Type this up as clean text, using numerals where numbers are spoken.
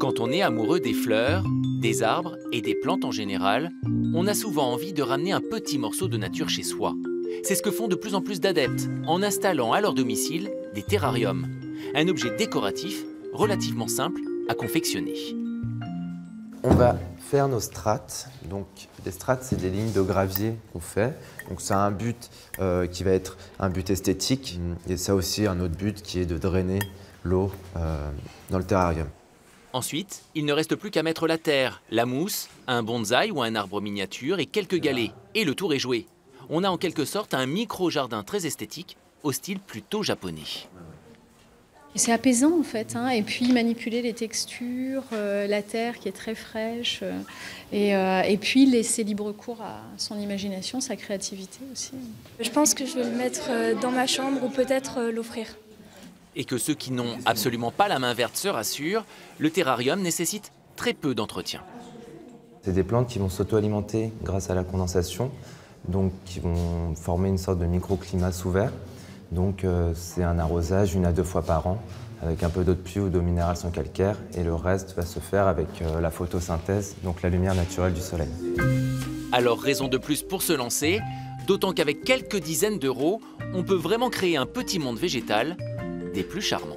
Quand on est amoureux des fleurs, des arbres et des plantes en général, on a souvent envie de ramener un petit morceau de nature chez soi. C'est ce que font de plus en plus d'adeptes en installant à leur domicile des terrariums, un objet décoratif relativement simple à confectionner. On va faire nos strates. Donc, les strates, c'est des lignes de gravier qu'on fait. Donc, ça a un but qui va être un but esthétique. Et ça aussi, un autre but qui est de drainer l'eau dans le terrarium. Ensuite, il ne reste plus qu'à mettre la terre, la mousse, un bonsaï ou un arbre miniature et quelques galets. Et le tour est joué. On a en quelque sorte un micro-jardin très esthétique, au style plutôt japonais. C'est apaisant en fait, hein. Et puis manipuler les textures, la terre qui est très fraîche, et puis laisser libre cours à son imagination, sa créativité aussi. Je pense que je vais le mettre dans ma chambre ou peut-être l'offrir. Et que ceux qui n'ont absolument pas la main verte se rassurent, le terrarium nécessite très peu d'entretien. C'est des plantes qui vont s'auto-alimenter grâce à la condensation, donc qui vont former une sorte de microclimat sous verre. Donc c'est un arrosage 1 à 2 fois par an, avec un peu d'eau de pluie ou d'eau minérale sans calcaire, et le reste va se faire avec la photosynthèse, donc la lumière naturelle du soleil. Alors raison de plus pour se lancer, d'autant qu'avec quelques dizaines d'euros, on peut vraiment créer un petit monde végétal des plus charmants.